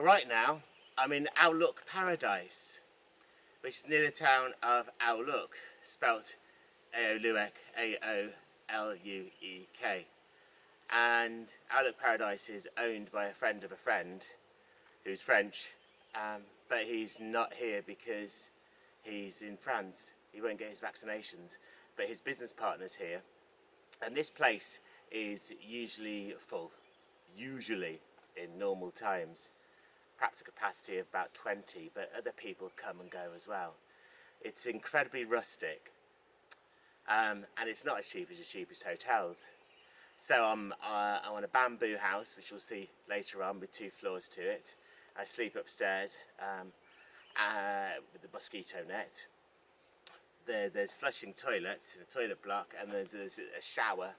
Right now, I'm in Luek Paradise, which is near the town of Luek, spelt Luek, Aoluek. And Luek Paradise is owned by a friend of a friend who's French, but he's not here because he's in France. He won't get his vaccinations, but his business partner's here. And this place is usually full, usually in normal times. Perhaps a capacity of about 20, but other people come and go as well. It's incredibly rustic, and it's not as cheap as your cheapest hotels. So I'm on a bamboo house, which you'll see later on, with 2 floors to it. I sleep upstairs with the mosquito net. There's flushing toilets, a toilet block, and there's a shower.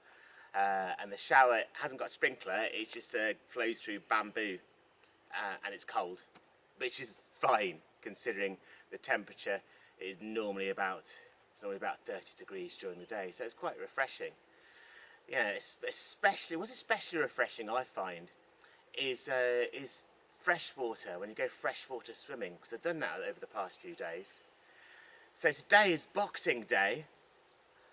And the shower hasn't got a sprinkler, it just flows through bamboo. And it's cold, which is fine considering the temperature is normally about 30 degrees during the day, so it's quite refreshing. Yeah, what's especially refreshing I find is fresh water, when you go freshwater swimming, because I've done that over the past few days. So today is Boxing Day,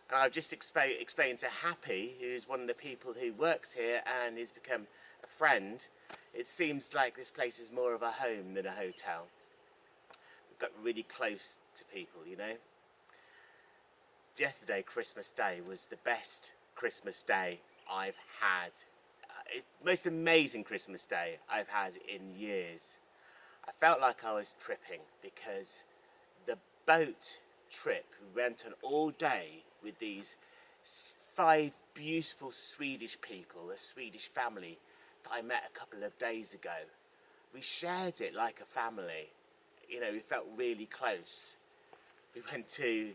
and I've just explained to Happy, who's one of the people who works here and has become a friend. It seems like this place is more of a home than a hotel. We've got really close to people, you know. Yesterday, Christmas Day, was the best Christmas Day I've had. Most amazing Christmas Day I've had in years. I felt like I was tripping because the boat trip, we went on all day with these 5 beautiful Swedish people, a Swedish family that I met a couple of days ago. We shared it like a family. You know, we felt really close. We went to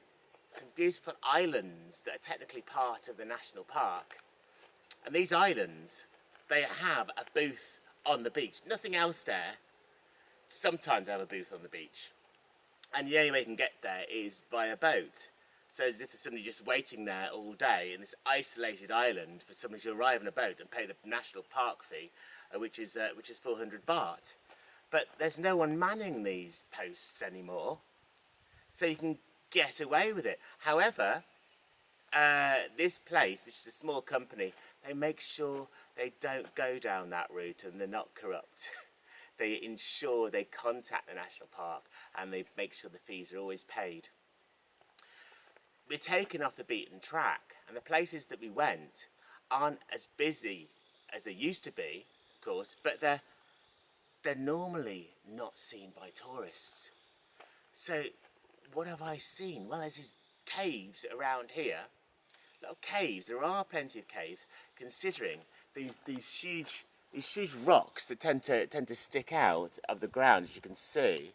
some beautiful islands that are technically part of the national park. And these islands, they have a booth on the beach. Nothing else there. Sometimes they have a booth on the beach. And the only way you can get there is via boat. So as if there's somebody just waiting there all day in this isolated island for somebody to arrive in a boat and pay the national park fee, which is 400 baht. But there's no one manning these posts anymore, so you can get away with it. However, this place, which is a small company, they make sure they don't go down that route and they're not corrupt. They ensure they contact the national park and they make sure the fees are always paid. We're taken off the beaten track, and the places that we went aren't as busy as they used to be, of course, but they're normally not seen by tourists. So what have I seen? Well, there's these caves around here. Little caves. There are plenty of caves, considering these huge rocks that tend to stick out of the ground, as you can see.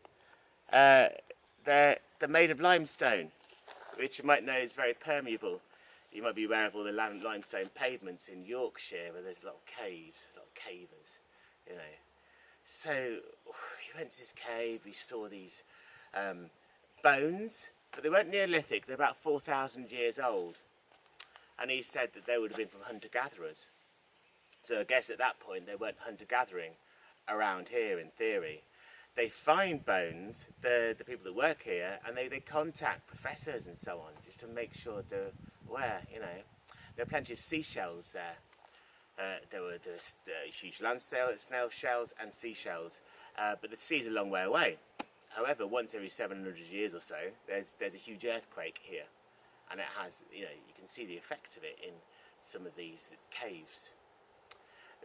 They're made of limestone, which you might know is very permeable. You might be aware of all the limestone pavements in Yorkshire, where there's a lot of caves, a lot of cavers, you know. So we went to this cave, we saw these bones, but they weren't Neolithic, they're about 4,000 years old. And he said that they would have been from hunter-gatherers. So I guess at that point they weren't hunter-gathering around here, in theory. They find bones, the people that work here, and they contact professors and so on, just to make sure they're aware, you know. There are plenty of seashells there. There were huge land snail shells and seashells, but the sea's a long way away. However, once every 700 years or so, there's a huge earthquake here, and it has, you know, you can see the effects of it in some of these caves.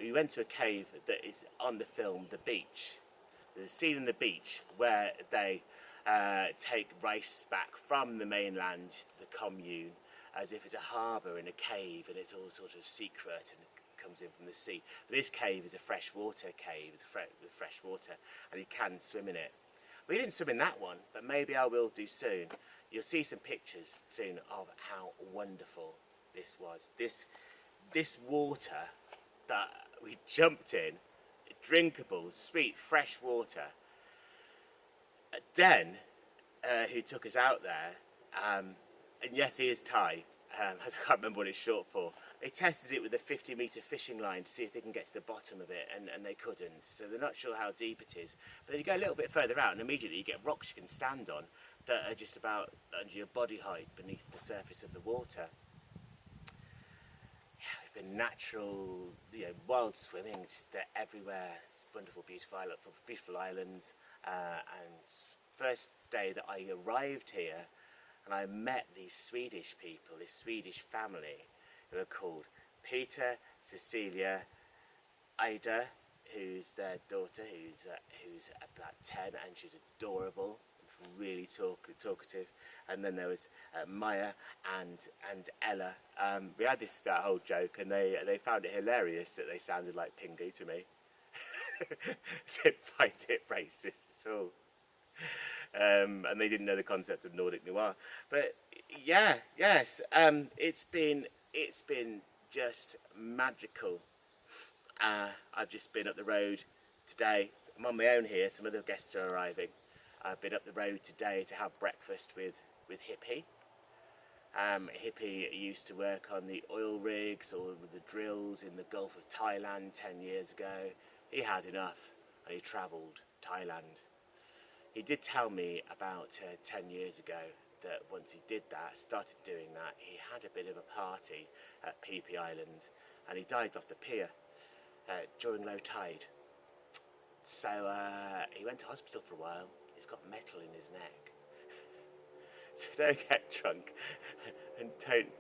We went to a cave that is on the film The Beach. There's a scene in The Beach where they take rice back from the mainland to the commune, as if it's a harbour in a cave, and it's all sort of secret and it comes in from the sea. But this cave is a freshwater cave with fresh water, and you can swim in it. We didn't swim in that one, but maybe I will do soon. You'll see some pictures soon of how wonderful this was. This water that we jumped in, drinkable, sweet, fresh water. Den, who took us out there, and yes, he is Thai, I can't remember what it's short for. They tested it with a 50-metre fishing line to see if they can get to the bottom of it, and they couldn't. So they're not sure how deep it is. But then you go a little bit further out, and immediately you get rocks you can stand on that are just about under your body height beneath the surface of the water. Yeah, we've been natural, wild swimming just everywhere. It's wonderful, beautiful islands. And first day that I arrived here, and I met these Swedish people, this Swedish family, who are called Peter, Cecilia, Ida, who's their daughter, who's about 10, and she's adorable, really talkative. And then there was Maya and Ella. We had this whole joke, and they found it hilarious that they sounded like Punge to me. Didn't find it racist at all. And they didn't know the concept of Nordic noir. But yes, it's been just magical. I've just been up the road today. I'm on my own here. Some other guests are arriving. I've been up the road today to have breakfast with Hippie. Hippie used to work on the oil rigs or the drills in the Gulf of Thailand 10 years ago. He had enough and he travelled Thailand. He did tell me about 10 years ago that once he did that, started doing that, he had a bit of a party at Phi Phi Island, and he dived off the pier during low tide. So he went to hospital for a while. He's got metal in his neck. So don't get drunk and don't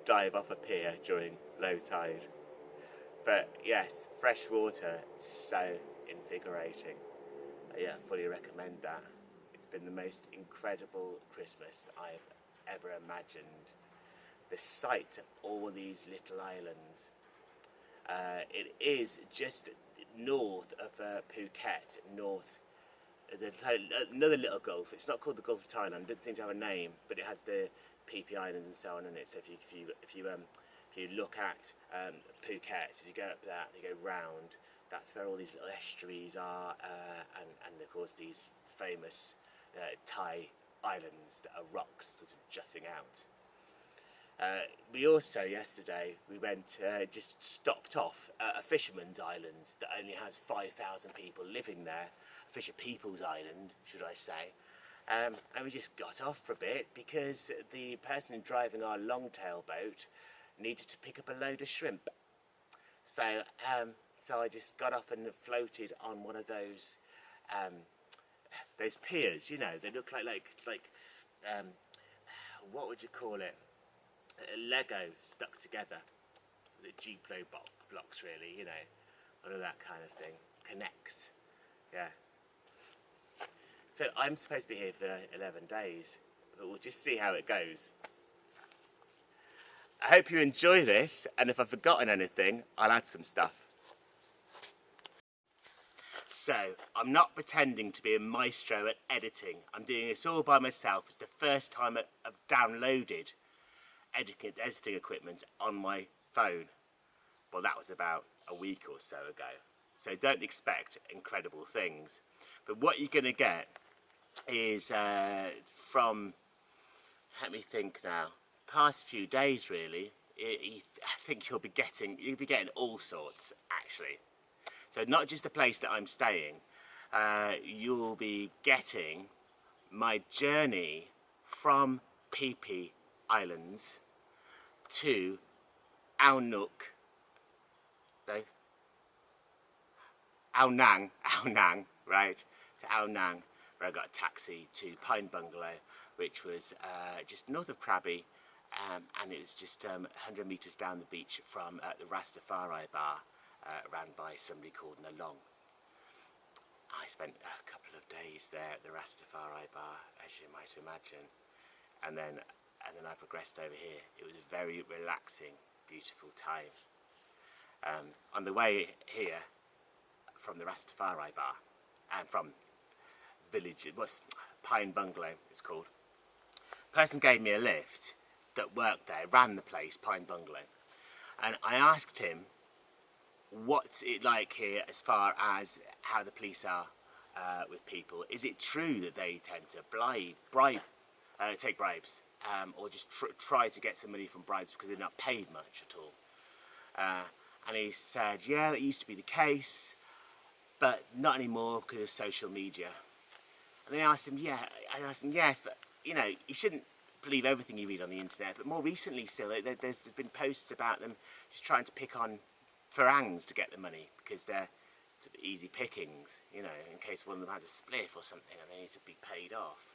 dive off a pier during low tide. But yes, fresh water, it's so invigorating. Yeah, fully recommend that. It's been the most incredible Christmas I've ever imagined. The sights of all these little islands. It is just north of Phuket, north. There's another little gulf. It's not called the Gulf of Thailand. It doesn't seem to have a name, but it has the Phi Phi Islands and so on in it. So if you look at Phuket, if you go up that, you go round. That's where all these little estuaries are, and of course these famous Thai islands that are rocks sort of jutting out. We also, yesterday, we went, just stopped off at a fisherman's island that only has 5,000 people living there. A Fisher People's Island, should I say. And we just got off for a bit because the person driving our longtail boat needed to pick up a load of shrimp. So I just got off and floated on one of those piers, they look like what would you call it? Lego stuck together. The Duplo blocks, really, all of that kind of thing. Connects, yeah. So I'm supposed to be here for 11 days, but we'll just see how it goes. I hope you enjoy this, and if I've forgotten anything, I'll add some stuff. So, I'm not pretending to be a maestro at editing. I'm doing this all by myself. It's the first time I've downloaded editing equipment on my phone. Well, that was about a week or so ago. So don't expect incredible things. But what you're going to get is from, let me think now, past few days really, I think you'll be getting all sorts actually. So not just the place that I'm staying, you'll be getting my journey from Phi Phi Islands to Ao Nang, right, to Ao Nang, where I got a taxi to Pine Bungalow, which was just north of Krabi, and it was just 100 metres down the beach from the Rastafari Bar, ran by somebody called Nalong. I spent a couple of days there at the Rastafari Bar, as you might imagine, and then I progressed over here. It was a very relaxing, beautiful time. On the way here, from the Rastafari Bar, and from Pine Bungalow it's called, a person gave me a lift that worked there, ran the place, Pine Bungalow, and I asked him what's it like here as far as how the police are with people. Is it true that they tend to take bribes? or just try to get some money from bribes because they're not paid much at all. And he said, yeah, that used to be the case, but not anymore because of social media. And then I asked him, yes, but you know, you shouldn't believe everything you read on the internet. But more recently still, there's been posts about them just trying to pick on farangs to get the money because they're sort of easy pickings, you know, in case one of them has a spliff or something and they need to be paid off.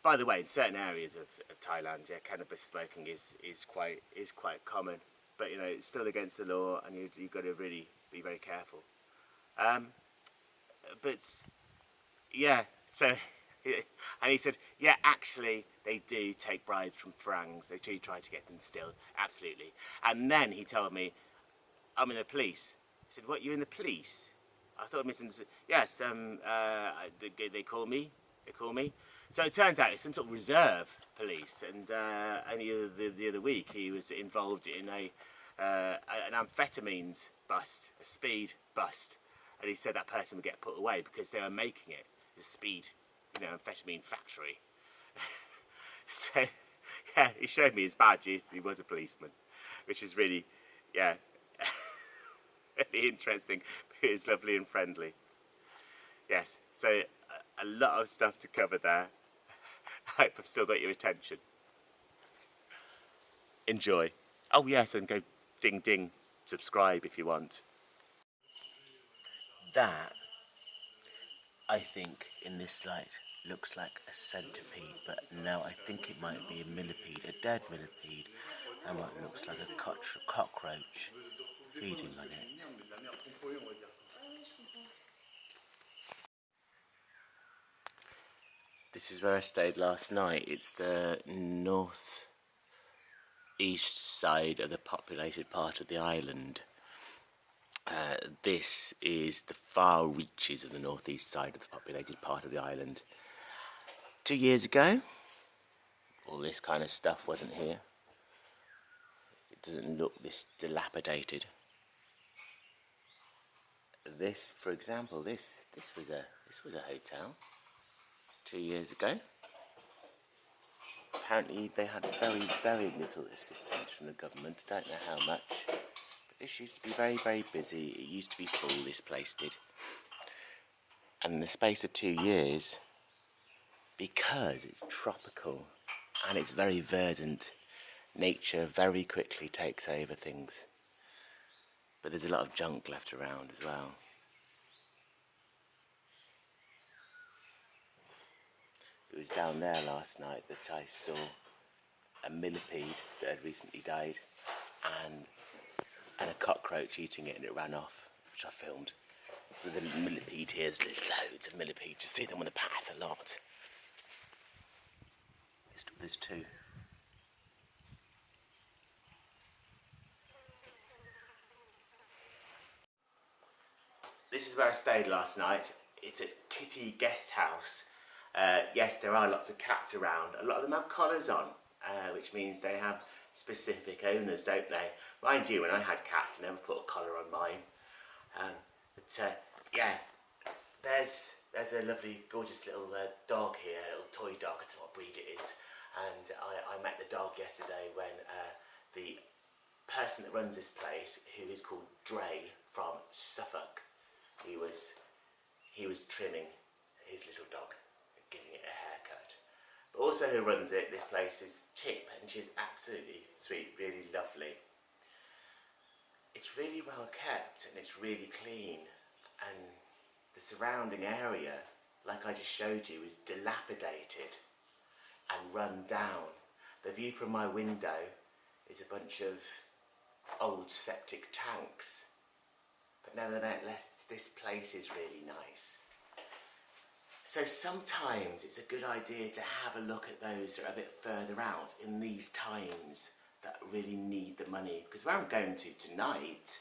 By the way, in certain areas of Thailand, yeah, cannabis smoking is quite common, but you know, it's still against the law, and you've got to really be very careful. But yeah, so and he said, yeah, actually, they do take bribes from farangs. They do try to get them still, absolutely. And then he told me, I'm in the police. I said, what? You're in the police? I thought I misunderstood. Yes, they call me. They call me. So it turns out it's some sort of reserve police. And only the other week he was involved in an amphetamines bust, a speed bust. And he said that person would get put away because they were making it, the speed, you know, amphetamine factory. So, yeah, he showed me his badge. He was a policeman, which is really, yeah, really interesting. But it's lovely and friendly. Yes, so a lot of stuff to cover there. I hope I've still got your attention. Enjoy. Oh yes, and go ding ding, subscribe if you want. That, I think, in this light, looks like a centipede, but no, I think it might be a millipede, a dead millipede. That might looks like a cockroach feeding on it. This is where I stayed last night. It's the north east side of the populated part of the island. This is the far reaches of the northeast side of the populated part of the island. 2 years ago, all this kind of stuff wasn't here. It doesn't look this dilapidated. This, for example, this was a hotel 2 years ago. Apparently they had very, very little assistance from the government. I don't know how much. But this used to be very, very busy. It used to be full, this place did. And in the space of 2 years, because it's tropical and it's very verdant, nature very quickly takes over things. But there's a lot of junk left around as well. It was down there last night that I saw a millipede that had recently died and a cockroach eating it, and it ran off, which I filmed. With the millipede here, there's loads of millipedes. You see them on the path a lot. There's two. This is where I stayed last night. It's a kitty guest house. Yes, there are lots of cats around. A lot of them have collars on, which means they have specific owners, don't they? Mind you, when I had cats, I never put a collar on mine. Yeah, there's a lovely, gorgeous little dog here, a little toy dog. I don't know what breed it is. And I met the dog yesterday when the person that runs this place, who is called Dre from Suffolk, he was trimming his little dog, giving it a haircut. But also who runs it, this place, is Tip, and she's absolutely sweet, really lovely. It's really well kept and it's really clean, and the surrounding area, like I just showed you, is dilapidated and run down. The view from my window is a bunch of old septic tanks, but nevertheless this place is really nice. So sometimes it's a good idea to have a look at those that are a bit further out in these times that really need the money. Because where I'm going to tonight,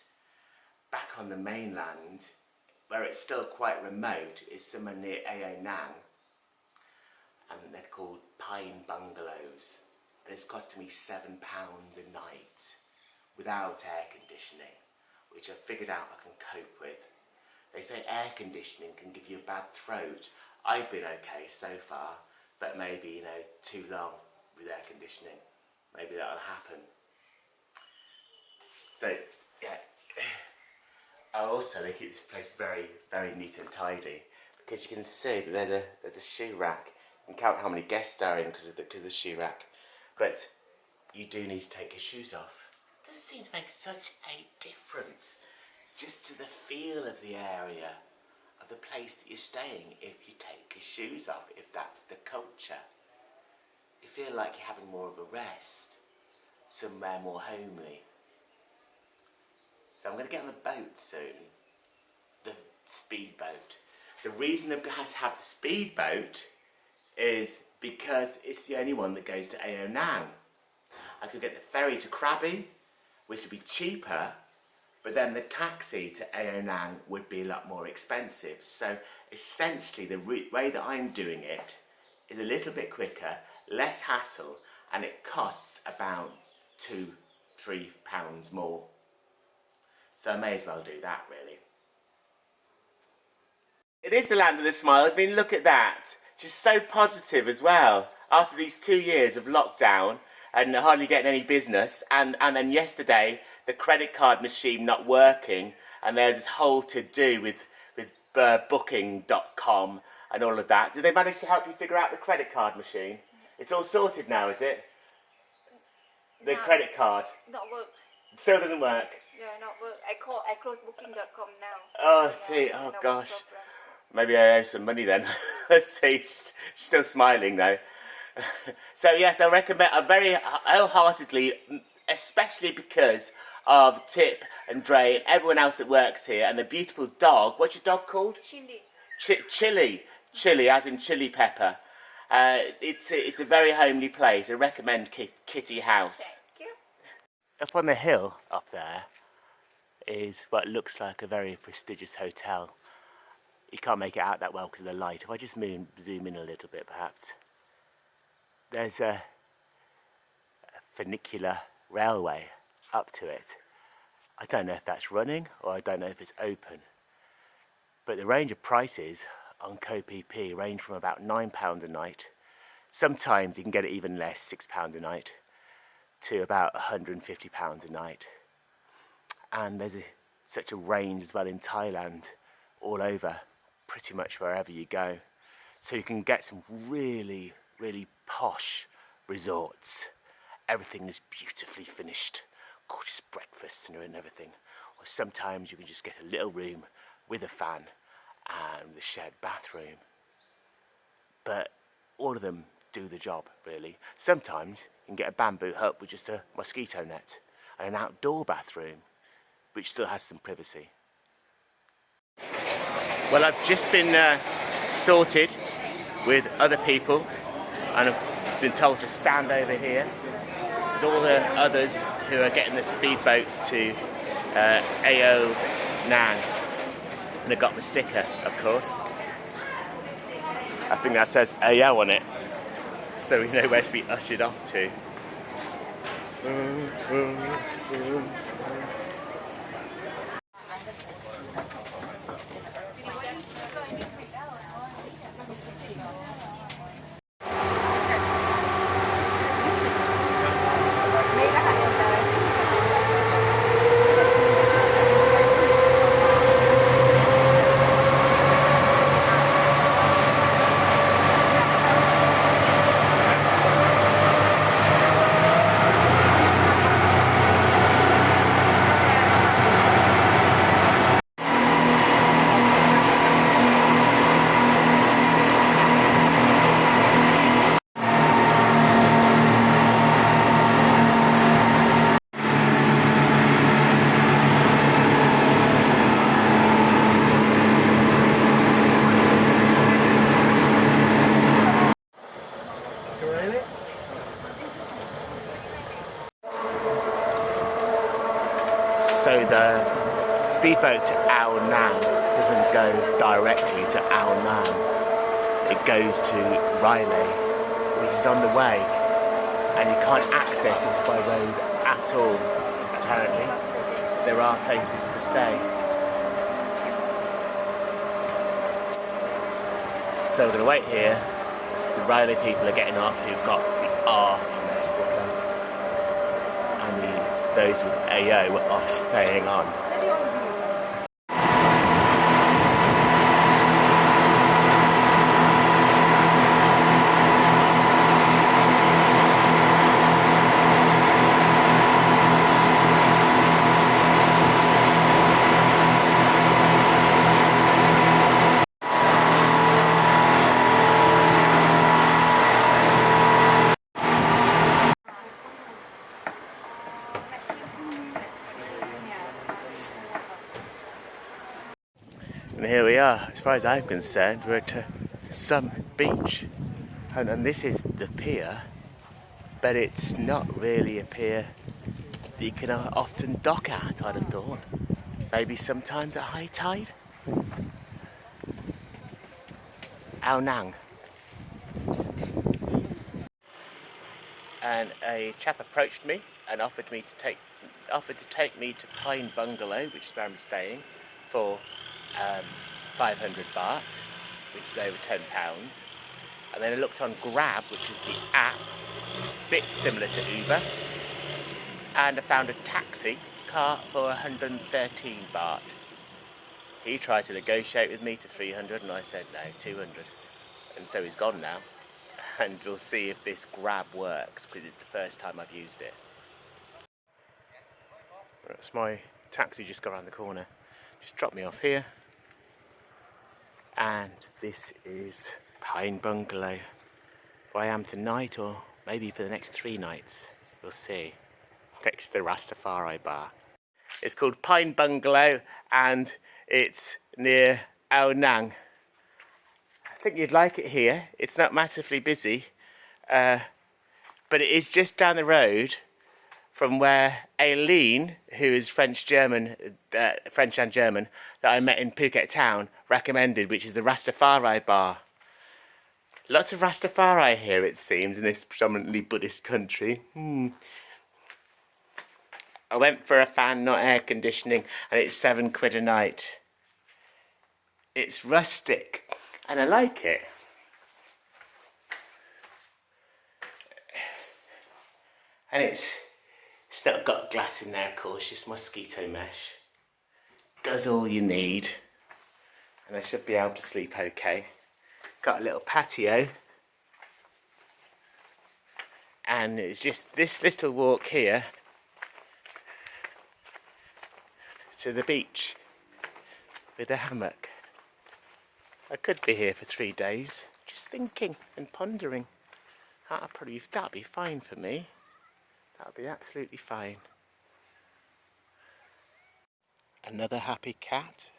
back on the mainland, where it's still quite remote, is somewhere near Ao Nang, and they're called Pine Bungalows, and it's costing me £7 a night without air conditioning, which I've figured out I can cope with. They say air conditioning can give you a bad throat. I've been okay so far, but maybe, you know, too long with air conditioning. Maybe that'll happen. So, yeah. I also think this place very, very neat and tidy, because you can see that there's a shoe rack. You can count how many guests are in because of the shoe rack. But you do need to take your shoes off. It does seem to make such a difference just to the feel of the area, of the place that you're staying, if you take your shoes off, if that's the culture. You feel like you're having more of a rest, somewhere more homely. So I'm going to get on the boat soon, the speedboat. The reason I've had to have the speedboat is because it's the only one that goes to Ao Nang. I could get the ferry to Krabi, which would be cheaper, but then the taxi to Ao Nang would be a lot more expensive. So essentially the way that I'm doing it is a little bit quicker, less hassle, and it costs about £2-3 more. So I may as well do that, really. It is the land of the smiles. I mean, look at that. Just so positive as well. After these 2 years of lockdown and hardly getting any business, and then yesterday, the credit card machine not working, and there's this whole to-do with booking.com and all of that. Did they manage to help you figure out the credit card machine? It's all sorted now, is it? The credit card. Not work. Still doesn't work. Yeah, not work. I close booking.com now. Oh, see. Oh, gosh. Maybe I owe some money then. See, she's still smiling though. So yes, I recommend, very wholeheartedly, especially because of Tip and Dre and everyone else that works here, and the beautiful dog. What's your dog called? Chili. Chili, as in chili pepper. It's a very homely place. I recommend Kitty House. Thank you. Up on the hill up there is what looks like a very prestigious hotel. You can't make it out that well because of the light. If I just zoom in a little bit, perhaps. There's a funicular railway up to it. I don't know if that's running or I don't know if it's open. But the range of prices on CoPP range from about £9 a night. Sometimes you can get it even less, £6 a night, to about £150 a night. And there's such a range as well in Thailand, all over, pretty much wherever you go. So you can get some really, really posh resorts. Everything is beautifully finished, gorgeous breakfasts and everything. Or sometimes you can just get a little room with a fan and the shared bathroom. But all of them do the job, really. Sometimes you can get a bamboo hut with just a mosquito net and an outdoor bathroom, which still has some privacy. Well, I've just been sorted with other people, and I've been told to stand over here with all the others who are getting the speedboat to Ao Nang. And I got the sticker, of course. I think that says Ao on it, so we know where to be ushered off to. So the speedboat to Ao Nang doesn't go directly to Ao Nang. It goes to Riley, which is on the way, and you can't access it by road at all, apparently. There are places to stay. So we're going to wait here. The railway people are getting off who've got the R on their sticker. And those with AO are staying on. And here we are, as far as I'm concerned, we're at some beach. And this is the pier, but it's not really a pier that you can often dock at, I'd have thought. Maybe sometimes at high tide. Ao Nang. And a chap approached me and offered to take me to Pine Bungalow, which is where I'm staying, for 500 baht, which is over £10. And then I looked on Grab, which is the app, a bit similar to Uber, and I found a taxi car for 113 baht. He tried to negotiate with me to 300 and I said no, 200. And so he's gone now. And we'll see if this Grab works, because it's the first time I've used it. That's my taxi just got around the corner. Just dropped me off here. And this is Pine Bungalow. Where I am tonight, or maybe for the next 3 nights. We'll see. It's next to the Rastafari Bar. It's called Pine Bungalow and it's near Ao Nang. I think you'd like it here. It's not massively busy, but it is just down the road from where Aileen, who is French and German, that I met in Phuket town, recommended, which is the Rastafari Bar. Lots of Rastafari here, it seems, in this predominantly Buddhist country. I went for a fan, not air conditioning, and it's £7 a night. It's rustic, and I like it. And it's not got glass in there, of course, just mosquito mesh. Does all you need. And I should be able to sleep okay. Got a little patio. And it's just this little walk here to the beach with a hammock. I could be here for 3 days, just thinking and pondering. That'll be fine for me. That'll be absolutely fine. Another happy cat,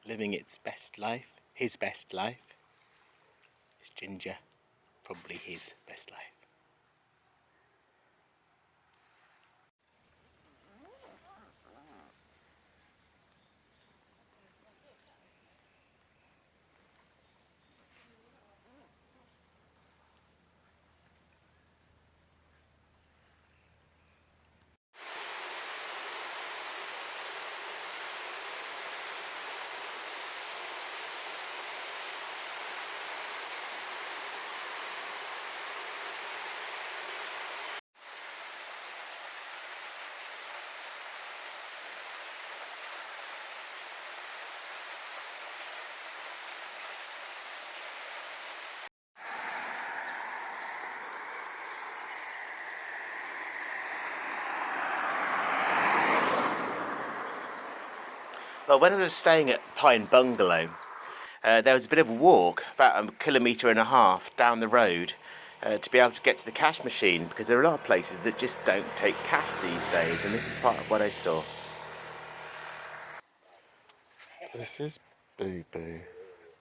living its best life, his best life. It's Ginger, probably his best life. Well, when I was staying at Pine Bungalow, there was a bit of a walk, about 1.5 kilometres down the road, to be able to get to the cash machine, because there are a lot of places that just don't take cash these days, and this is part of what I saw. This is Boo Boo,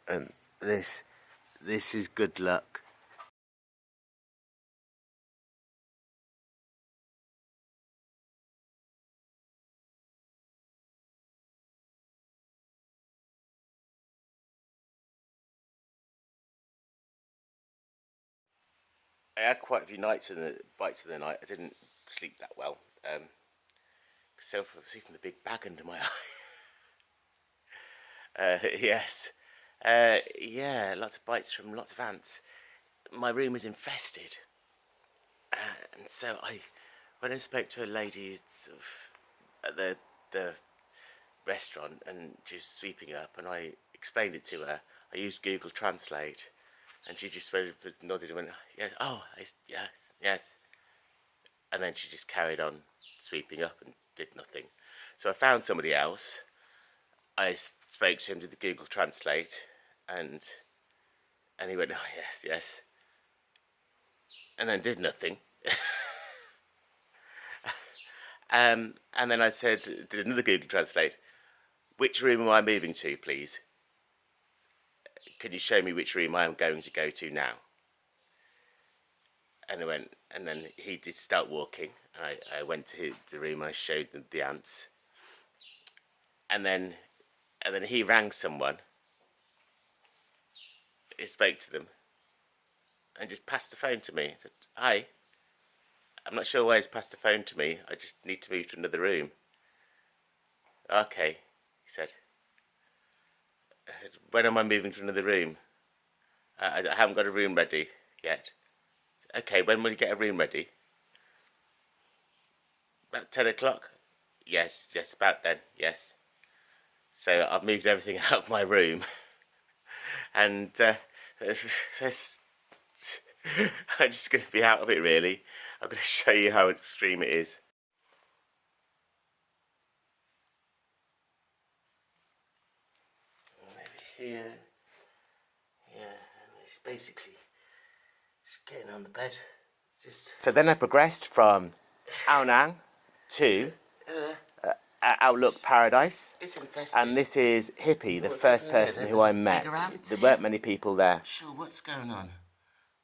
and this is Good Luck. I had quite a few bites in the night. I didn't sleep that well. See from the big bag under my eye. Yes, Yeah, lots of bites from lots of ants. My room was infested. And so I went and spoke to a lady sort of at the restaurant, and she's sweeping up, and I explained it to her. I used Google Translate, and she just nodded and went, yes, oh, yes, yes. And then she just carried on sweeping up and did nothing. So I found somebody else. I spoke to him to the Google Translate, and he went, oh, yes, yes. And then did nothing. And then I said, did another Google Translate, which room am I moving to, please? Can you show me which room I am going to go to now? And then he did start walking, and I went to the room, and I showed them the ants. And then he rang someone. He spoke to them, and just passed the phone to me. He said, hi, I'm not sure why he's passed the phone to me. I just need to move to another room. Okay, he said. I said, when am I moving to another room? I haven't got a room ready yet. Okay, when will you get a room ready? About 10 o'clock? Yes, about then, yes. So I've moved everything out of my room. And I'm just going to be out of it, really. I'm going to show you how extreme it is. Maybe here. Yeah, and it's basically just getting on the bed. So then I progressed from Ao Nang to Luek Paradise. It's infested. And this is Hippie, the first person who I met. There weren't many people there. Sure, what's going on?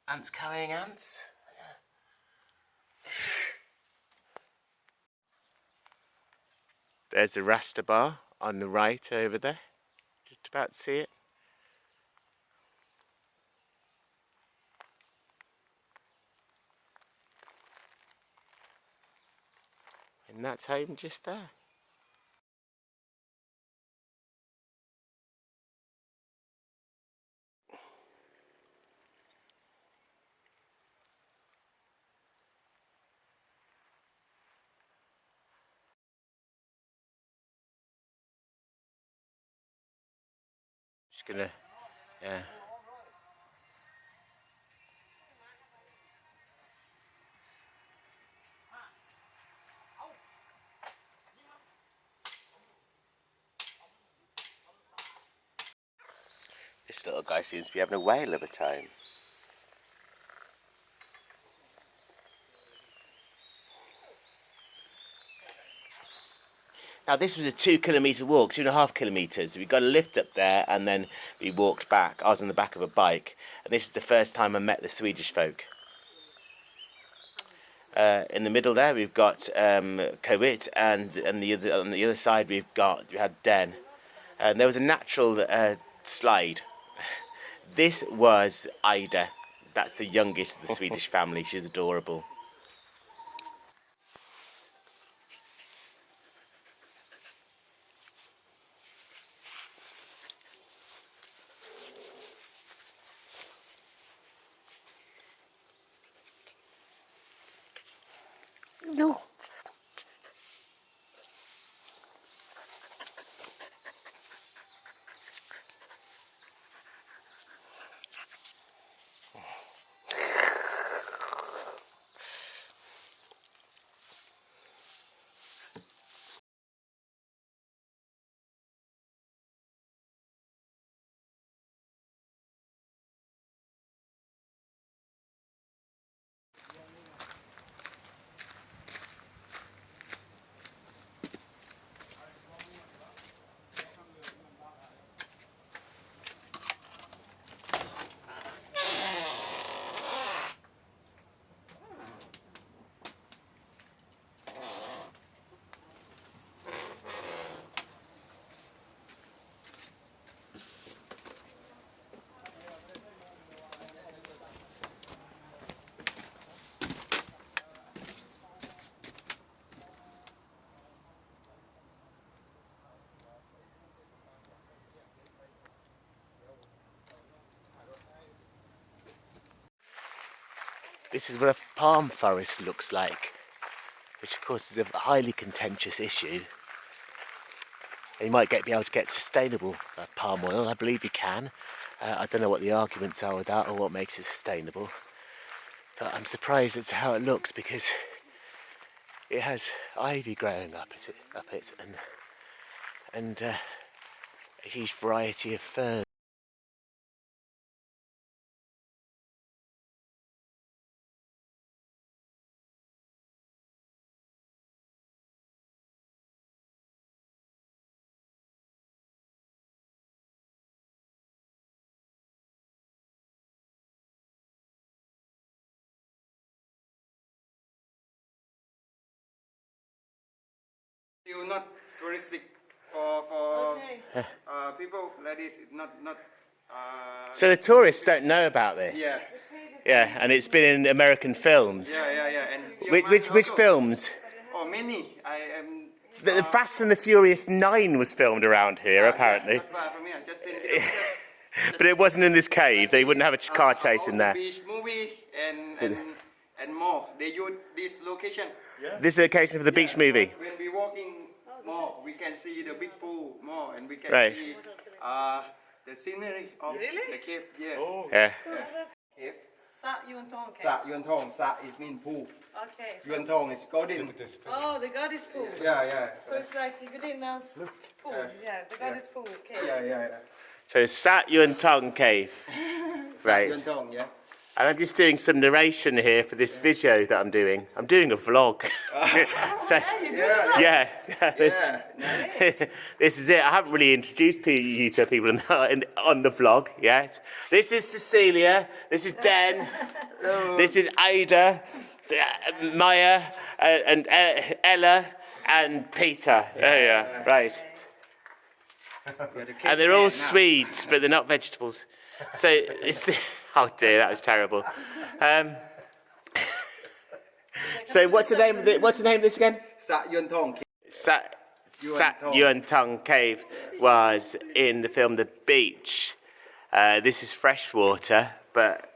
Ants carrying ants? There's the Rastafari Bar on the right over there. Just about to see it. And that's home just there. Just gonna, yeah. This little guy seems to be having a whale of a time. Now this was a 2 kilometre walk, 2.5 kilometres. We got a lift up there and then we walked back. I was on the back of a bike, and this is the first time I met the Swedish folk. In the middle there we've got Kowit, and on the other side we had Den. And there was a natural slide. This was Ida. That's the youngest of the Swedish family. She's adorable. No. This is what a palm forest looks like, which of course is a highly contentious issue. You might be able to get sustainable palm oil. I believe you can. I don't know what the arguments are with that or what makes it sustainable. But I'm surprised at how it looks because it has ivy growing up it and a huge variety of ferns. Still not touristic for people like this. Not. So the tourists don't know about this. Yeah. Yeah, and it's been in American films. Yeah. And Which also, films? Oh, many. I am. The Fast and the Furious 9 was filmed around here, apparently. Not far from here, just 10 kilometers. But it wasn't in this cave. They wouldn't have a car chase in there. The beach movie and more. They use this location. This is the location for the beach movie. When we walking more, we can see the big pool more, and we can Right. see the scenery of the cave. Yeah. Yeah. Cave. Sa Yun Tong. Sa Yuan Tong. Sa is mean pool. Okay. So, Yuan Tong is golden. oh, the goddess pool. Yeah. So it's like Yugudinas pool. Yeah, the goddess pool. Okay. Yeah. So Sat Yuan Tong Cave. Right. Yuan Tong, yeah. And I'm just doing some narration here for this video that I'm doing. I'm doing a vlog. So, yeah. This is it. I haven't really introduced you to people on the vlog yet. This is Cecilia. This is Den. This is Ada, Maya, and Ella, and Peter. There you are. Right. And they're all Swedes, but they're not vegetables. So it's oh dear, that was terrible. So what's the name of this again? Sa Yuan Tong. Sat Yuan Tong Cave was in the film The Beach. This is fresh water, but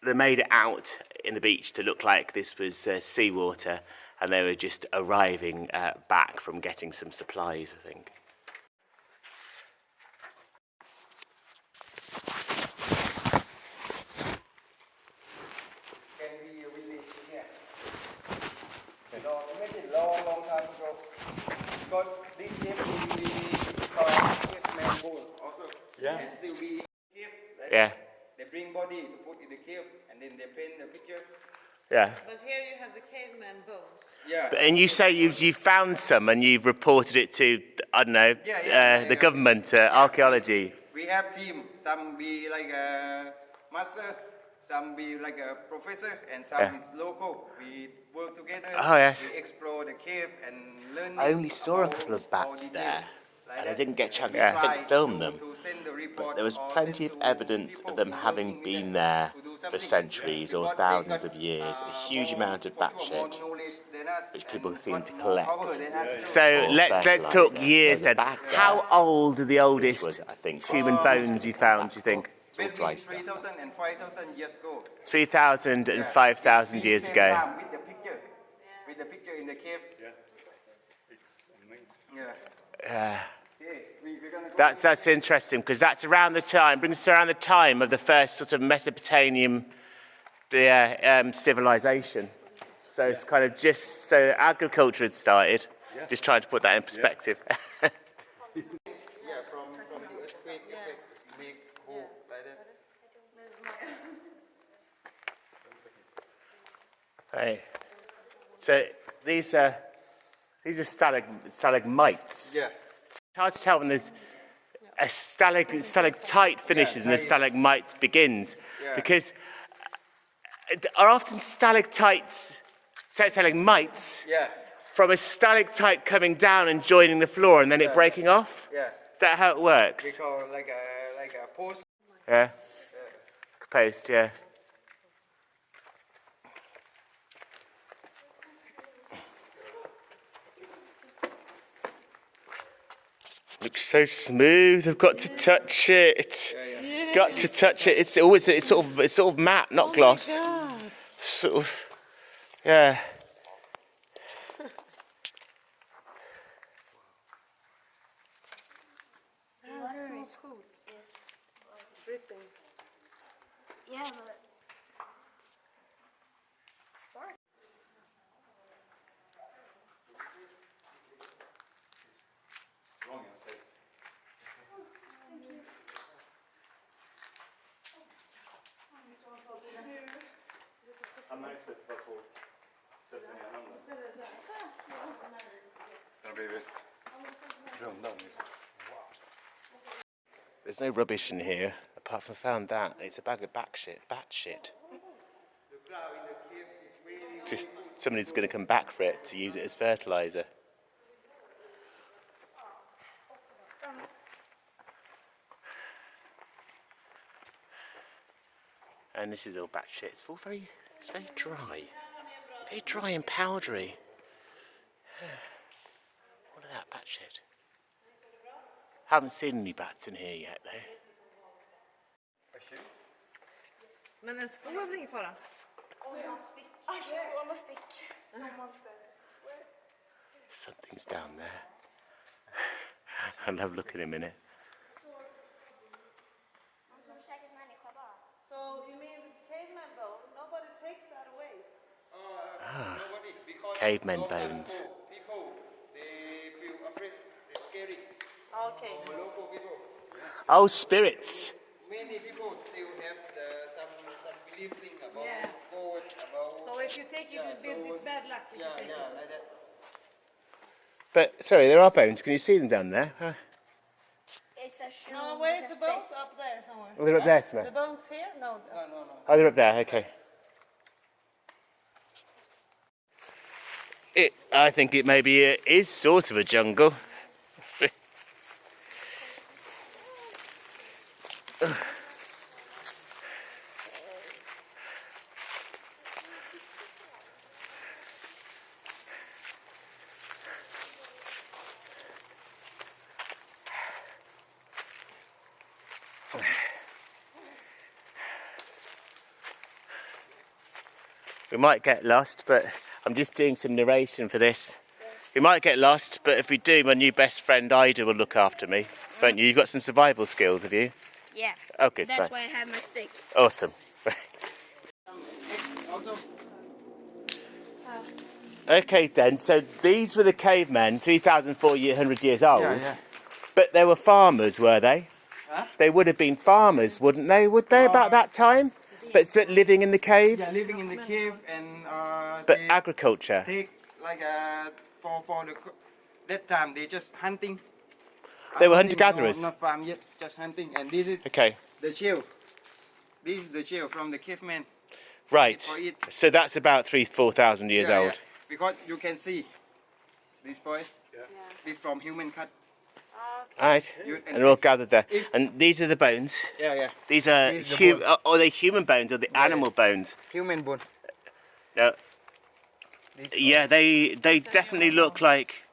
they made it out in the beach to look like this was seawater, and they were just arriving back from getting some supplies, I think. Long time ago. Because this cave will be cave man bowl also. Yeah. And still be cave. Like Yeah. They bring body to put in the cave and then they paint the picture. Yeah. But here you have the caveman bones. Yeah. And you say you found some and you've reported it to, I don't know, the government, archaeology. We have team. Some be like a master, some be like a professor, and some is local. We work together. Oh, yes. We explore the cave and learn. I only saw a couple of bats there, and I didn't get a chance to film them. But there was plenty of evidence of them having been there for centuries or thousands of years. A huge amount of bat shit, which people seem to collect. So let's talk years then. How old are the oldest human bones you found, do you think? Between 3,000 and 5,000 years ago. 3,000 and 5,000 years ago. With the picture in the cave. Yeah, it's amazing. Yeah. That's interesting because that's around the time, brings us around the time of the first sort of Mesopotamian civilization. So it's kind of just, so agriculture had started, just trying to put that in perspective. Yeah, from the earthquake effect, make hole like that. Right. So these are stalagmites. Yeah. It's hard to tell when there's a stalactite finishes and a stalagmite begins, because are often stalactites, stalagmites, from a stalactite coming down and joining the floor and then it breaking off? Yeah. Is that how it works? We call like a post. Yeah. Post, yeah. Looks so smooth. I've got to touch it. Got to touch it. It's sort of matte, not gloss. sort of, yeah. Water is cool. Yes. Dripping. Yeah, but spark. Strong and safe. There's no rubbish in here, apart from I found that. It's a bag of bat shit. The crowd in the cave is really, Just somebody's going to come back for it to use it as fertilizer. And this is all bat shit. It's all very dry and powdery. What is that bat shit? Haven't seen any bats in here yet though. Men en sko är väl ingen fara? Something's down there. I'll have a look in a minute. So you mean the caveman bone? Nobody takes that away. nobody, because Cavemen local bones. People, they feel afraid, they're scary. Okay. Local people. Oh, spirits. Many people still have some belief thing about Yeah. ghosts, about. So if you take it, it's bad luck. If you take it. Like that. But, sorry, there are bones. Can you see them down there? It's a shoe. No, where's with the a bones? stick. Up there somewhere. Oh, they're up there, The Smith. bones here? No. Oh, they're up there, okay. I think it maybe is sort of a jungle. We might get lost, but I'm just doing some narration for this. We might get lost, but if we do, my new best friend Ida will look after me, won't you? You've got some survival skills, have you? Yeah. Oh, good. That's fine. why I have my sticks. Awesome. Also, Okay then, so these were the cavemen, 3,400 years old. yeah. But they were farmers, were they? Huh? They would have been farmers, wouldn't they? Would they, about that time? But living in the caves? Yeah, living in the cave and But they agriculture? take like for that time they just hunting. They were Hunting, hunter-gatherers? Not farm yet, just hunting. And this is Okay, the shell. This is the shell from the caveman. right. For it. So that's about 4,000 years Yeah, old. yeah. Because you can see this boy. This from human cut. Right. You- And they're all if- gathered there. if- And these are the bones. Yeah. These are These are the bones. are they human bones or the animal bones? Human bone. No. This- Yeah, they definitely look like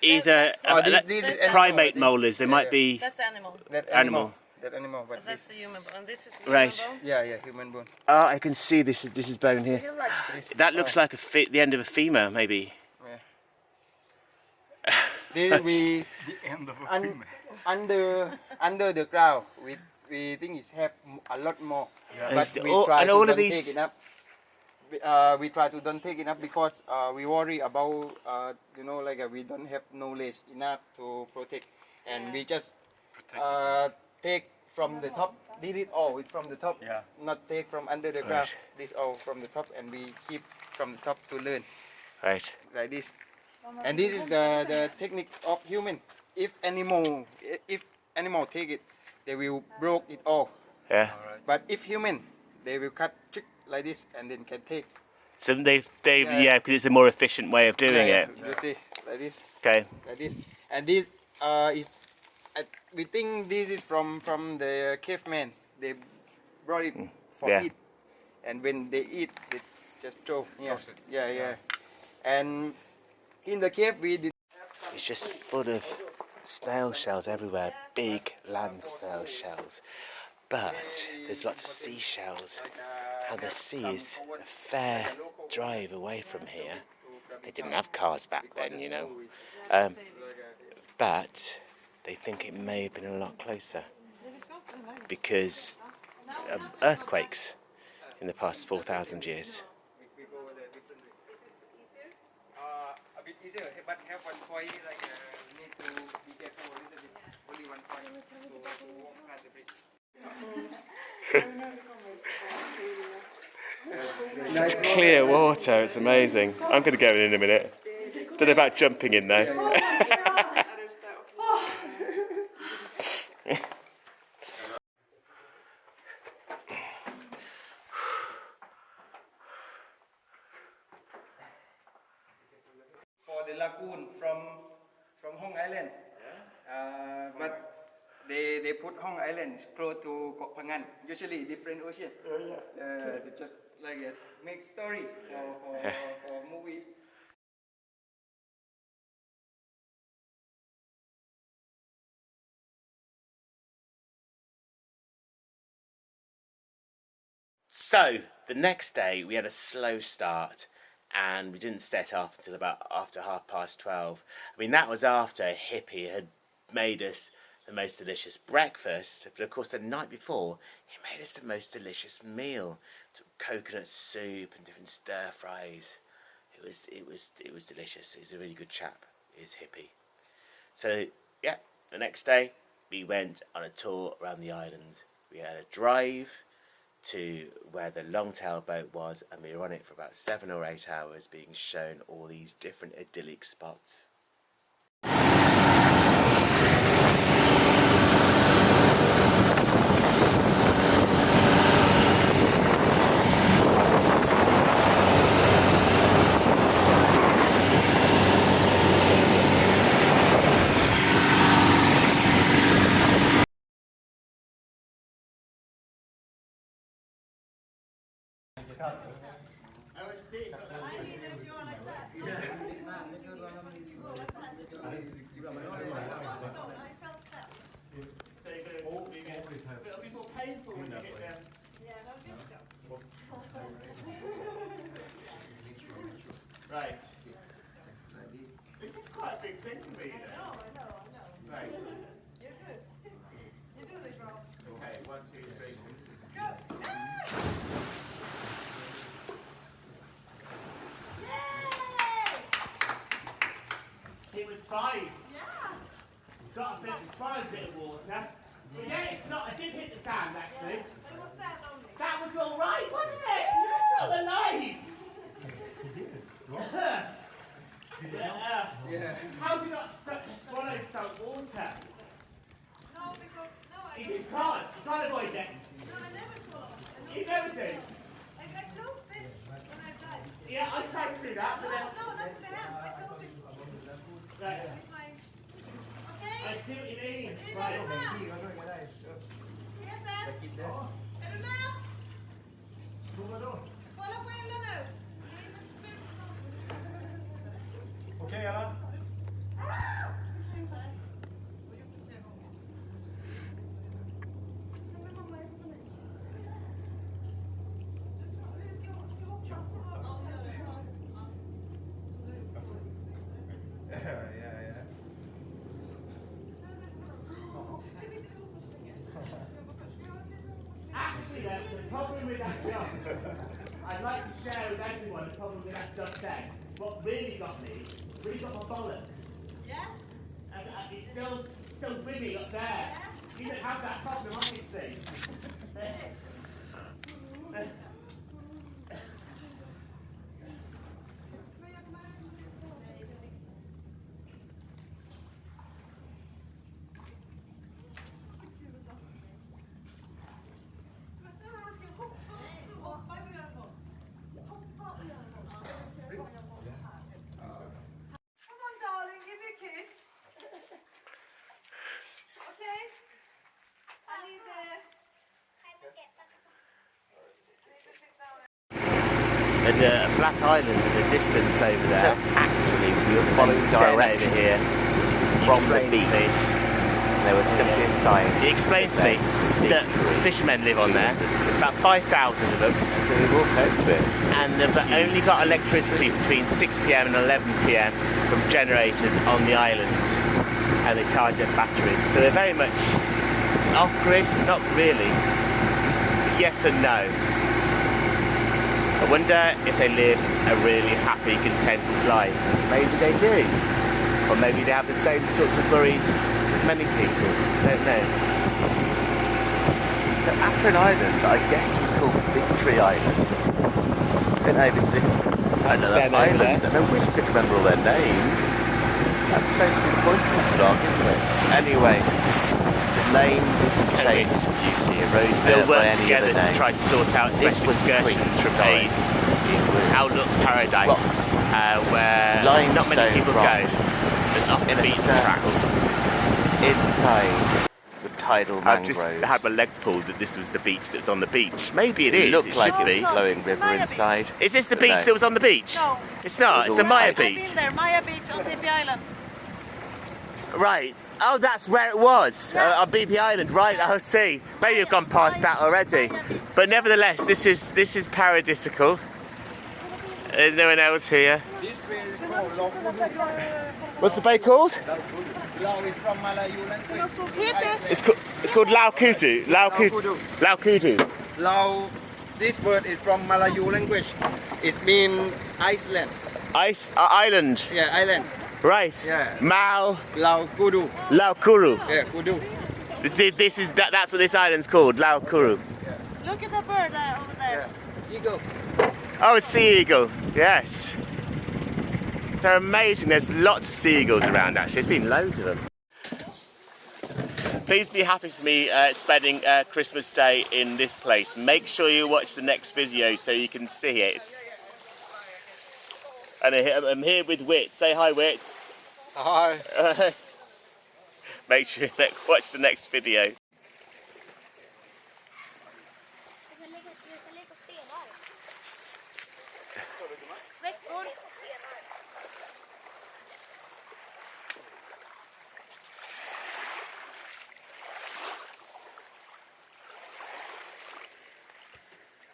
either Oh, this is animal, primate I think. molars. They might Yeah. be That's animal. That animal. That animal, but That's this. the human bone. And this is human Right. bone. Yeah, human bone. Oh, I can see this is bone here. This, That looks like the end of a femur, maybe. Then we The end of a film. under the ground. We think it have a lot more, And but it's- we all- try and to all of don't these- take it up. We try to don't take it up because we worry about we don't have knowledge enough to protect, and we just take from the top. Did it all with from the top, Yeah. not take from under the ground. This all from the top, and we keep from the top to learn Right. like this. And this is the technique of human. If animal take it, they will broke it all. Yeah. But if human, they will cut like this and then can take. So they Yeah. because it's a more efficient way of doing Yeah, it. You see, like this, Okay. like this. And this is, we think this is from the caveman. They brought it for Yeah. eat, and when they eat, they just throw. Yeah, Toss it. yeah. And in the cave, we did. It's just full of snail shells everywhere, big land snail shells. But there's lots of seashells how the sea is a fair drive away from here. They didn't have cars back then, you know. But they think it may have been a lot closer because of earthquakes in the past 4,000 years. A bit easier, but have one point like need to be careful a little bit. Only one point to walk past the bridge. It's clear water, it's amazing. I'm going to go in a minute. Don't know about jumping in though. For the lagoon from Hong Island, but they put Hong Island close to Koh Phangan. Usually different ocean. They just like make story for movie. So, the next day we had a slow start and we didn't set off until about after 12:30. I mean, that was after a hippie had made us the most delicious breakfast, but of course the night before he made us the most delicious meal. Coconut soup and different stir fries. It was delicious. He's a really good chap, he's hippie. So yeah, the next day we went on a tour around the island. We had a drive to where the longtail boat was, and we were on it for about 7 or 8 hours being shown all these different idyllic spots. Right. This is quite a big thing for me, you know. I know. Right. You're good. You do this, Rob. Okay, 1, 2, 3. Go! Yay! It was 5. Yeah. Got a bit, it's 5 bit of water. But yeah, it's not, I did hit the sand actually. But it was sand only. That was alright, wasn't it? I'm alive! How do you not swallow salt water? No, because, no, I You can't avoid it. No, I never swallow. You never do. I closed this when I died. Yeah, I tried to do that, but then... No, not with the hand. I closed it Right. with my... Okay? I see what you mean. Är Right. du med? Peter? Är du med? Kolla på elden nu. Okej alla? Actually, the problem with that jump, I'd like to share with everyone the problem with that jump then. What really got me, really got my bollocks. Yeah? And it's still rimming up there. You don't have that problem, obviously. Come on, darling, give me a kiss. Okay? I need to sit down. And a flat island in the distance over there. Actually, we were following direct over here from the beach. There was simply a sign. He explained to me that fishermen live on there. There's about 5,000 of them. So we walked over to it. And they've only got electricity between 6 p.m. and 11 p.m. from generators on the island, and they charge their batteries. So they're very much off-grid, not really, but yes and no. I wonder if they live a really happy, contented life. Maybe they do, or maybe they have the same sorts of worries as many people. I don't know. So after an island, I guess we call Victory Island. Went over to this another them over island, there. and I wish I could remember all their names. That's supposed to be the point of this vlog, isn't it? Anyway, the name doesn't change its beauty. A rose They'll built by work any together other to name. try to sort out This special was excursions from prehistoric. It was Outlook Paradise, rocks. Where not many Limestone people go. rocks. It's off the In a beaten circle. track. inside the tidal I've just mangroves. had my leg pulled that this was the beach that's on the beach. Maybe it It is. looked It like should a be. flowing river inside. Is this the But beach no. that was on the beach? No. It's not. It's the all Maya right. I've Beach. been there, Maya Beach on BP Island. Right. Oh, that's where it was. On BP Island. Right. I see. Maybe you've gone past that already. But nevertheless, this is paradisical. There's no one else here. This place is called Lao Kudu. What's the bay called? Lao is from Malayu language. It's called Lao Kudu. Lao Kudu. Lao Kudu. Lao, this word is from Malayu language. It means Iceland. Island. Yeah, island. Right. Yeah. Mao Lao Kudu. Lao Kuru. Yeah, Kudu. That's what this island's called. Lao Kuru. Look at the bird over there. Yeah. Eagle. Oh, it's sea eagle. Yes. They're amazing. There's lots of sea eagles around, actually. I've seen loads of them. Please be happy for me spending Christmas Day in this place. Make sure you watch the next video so you can see it. And I'm here with Wit. Say hi, Wit. Hi. Make sure you watch the next video.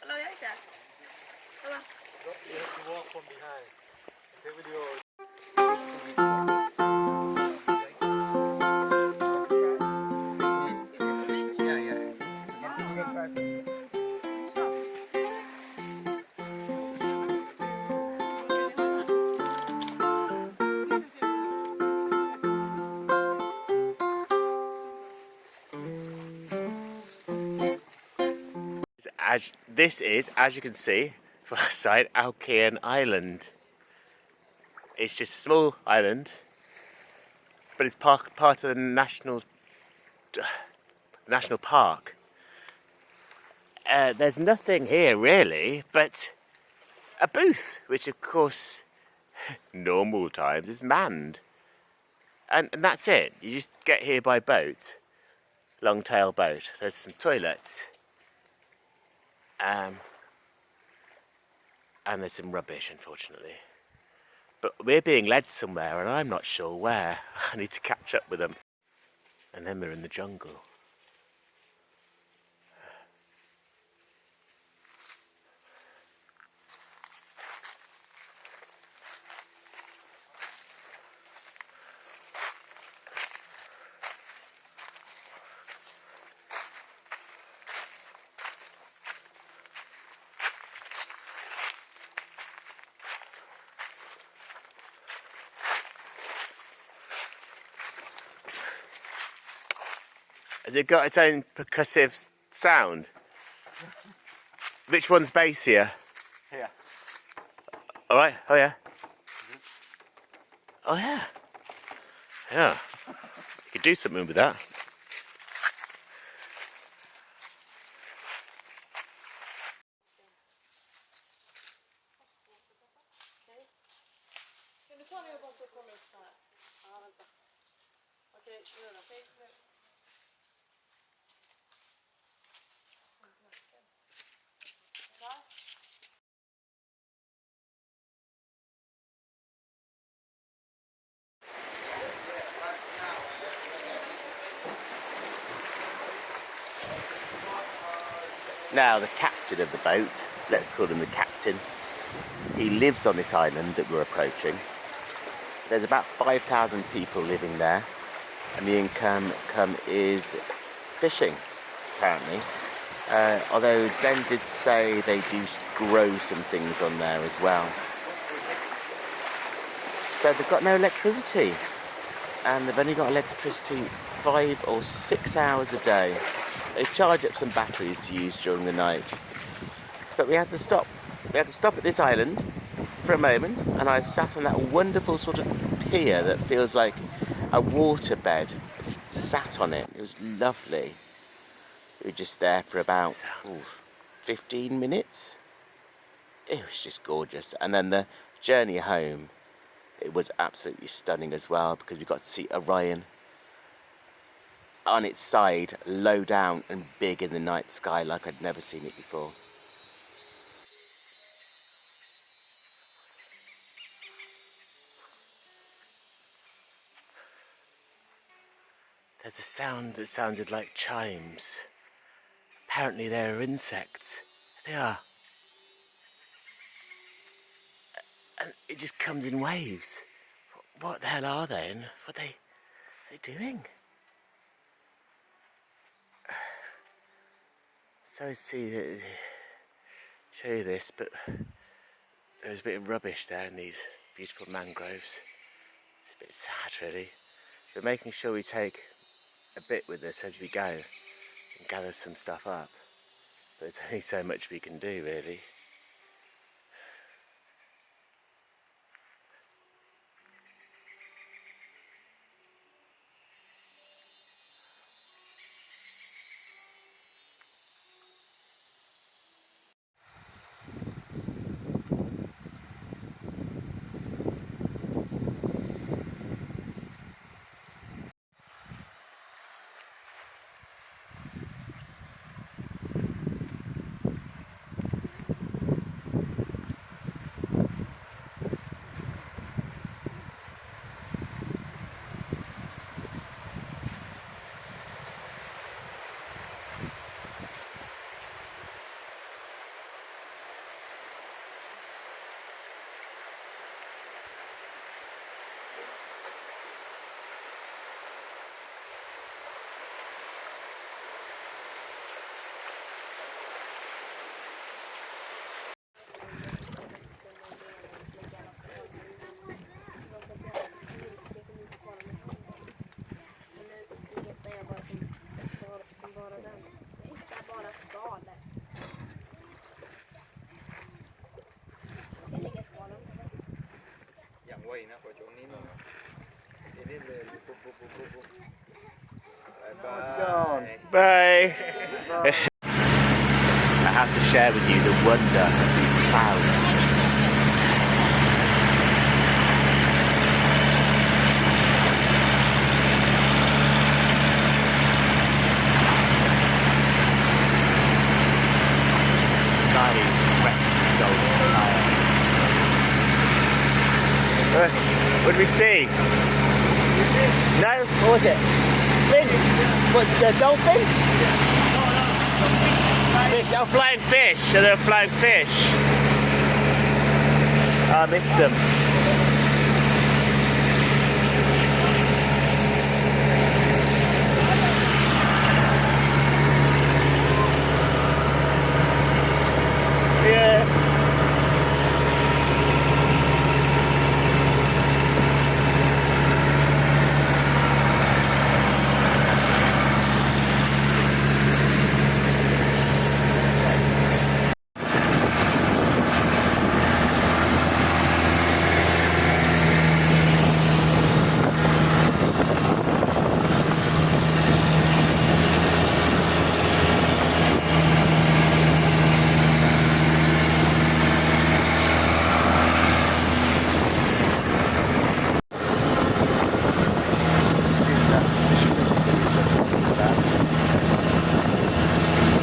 Hello, jag är där. Kom You have to walk from behind. Take video. As you can see, from our side, Alkean Island. It's just a small island, but it's part of the national park. There's nothing here really, but a booth, which of course, normal times is manned, and that's it. You just get here by boat, long tail boat. There's some toilets. And there's some rubbish, unfortunately. But we're being led somewhere, and I'm not sure where. I need to catch up with them. And then we're in the jungle. Has it got its own percussive sound? Which one's bass here? Here. Alright, oh yeah. Oh yeah. Yeah. You could do something with that. Kan du ta mig och bara så kommer upp så här? Ja, vänta. Okej, nu då. Okej, nu. Now, the captain of the boat, let's call him the captain, he lives on this island that we're approaching. There's about 5,000 people living there, and the income is fishing, apparently. Although Ben did say they do grow some things on there as well. So they've got no electricity, and they've only got electricity 5 or 6 hours a day. They charge up some batteries to use during the night. But we had to stop. We had to stop at this island for a moment, and I sat on that wonderful sort of pier that feels like a waterbed. I just sat on it. It was lovely. We were just there for about 15 minutes. It was just gorgeous. And then the journey home, it was absolutely stunning as well, because we got to see Orion on its side, low down and big in the night sky like I'd never seen it before. There's a sound that sounded like chimes. Apparently they are insects. They are. And it just comes in waves. What the hell are they, and what are they doing? So see, show you this, but there's a bit of rubbish there in these beautiful mangroves. It's a bit sad, really. We're making sure we take a bit with us as we go and gather some stuff up, but there's only so much we can do, really. Bye. I have to share with you the wonder of these clouds. Sky is wet with golden fire. What did we see? No? What was it? What, the dolphin? Fish, oh, flying fish. So they're flying fish. Oh, I missed them. Yeah.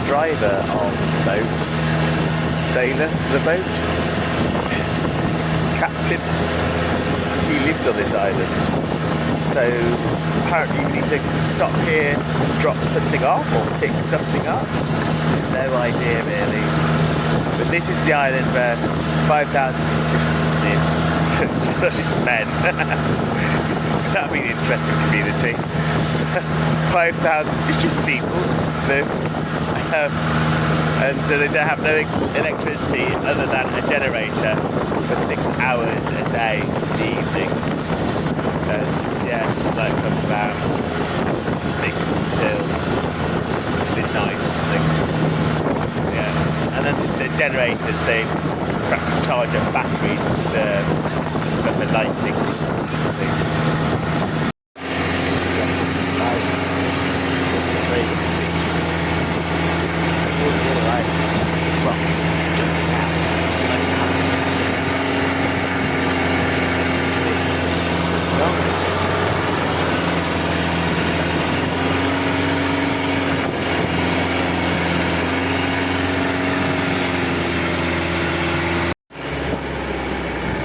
Driver of the boat, sailor of the boat, captain. He lives on this island. So apparently we need to stop here, drop something off or pick something up. No idea really. But this is the island where 5,000 men. That'd be an interesting community. 5,000 vicious people live. And so they don't have no electricity other than a generator for 6 hours a day in the evening. Yeah, like from about 6 until midnight or something. Yeah, and then the generators, they perhaps charge up batteries for lighting. Very good sleep. Well, just about.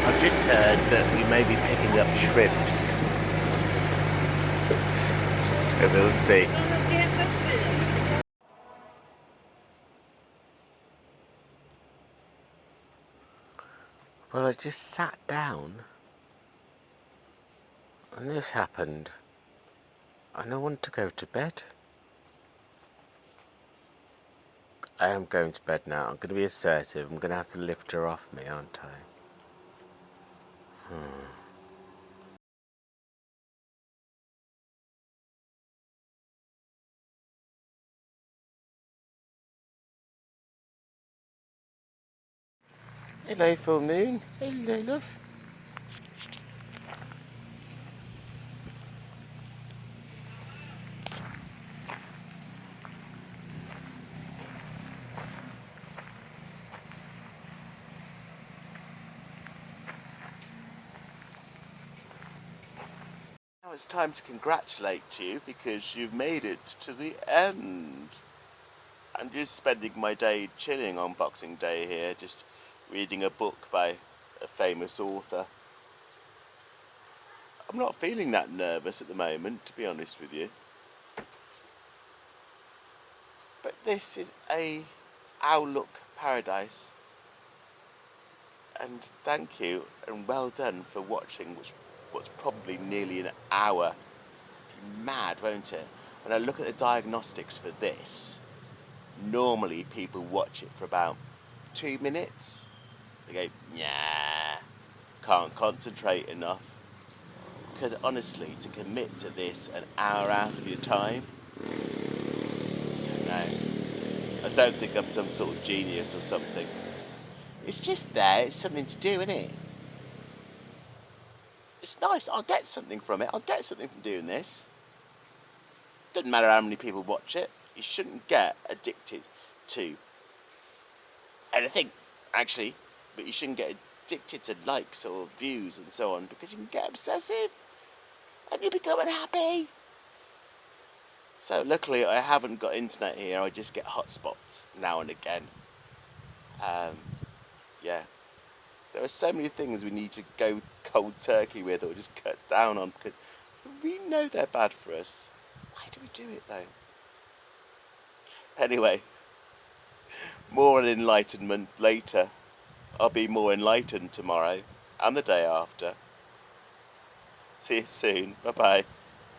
I've just heard that we may be picking up shrimps. So we'll see. Well, I just sat down and this happened and I want to go to bed. I am going to bed now. I'm going to be assertive. I'm going to have to lift her off me, aren't I? Hello, full moon. Hello, love. Now it's time to congratulate you because you've made it to the end. I'm just spending my day chilling on Boxing Day here, just reading a book by a famous author. I'm not feeling that nervous at the moment, to be honest with you. But this is a Luek Paradise. And thank you and well done for watching what's probably nearly an hour. Mad, won't it? When I look at the diagnostics for this, normally people watch it for about 2 minutes. They go, nah, can't concentrate enough. Because honestly, to commit to this an hour out of your time, I don't think I'm some sort of genius or something. It's just there, it's something to do, isn't it? It's nice, I'll get something from it, I'll get something from doing this. Doesn't matter how many people watch it, you shouldn't get addicted to anything, actually, but you shouldn't get addicted to likes or views and so on, because you can get obsessive and you become unhappy. So luckily I haven't got internet here, I just get hotspots now and again. Yeah, there are so many things we need to go cold turkey with or just cut down on because we know they're bad for us. Why do we do it though? Anyway, more enlightenment later. I'll be more enlightened tomorrow and the day after. See you soon. Bye bye.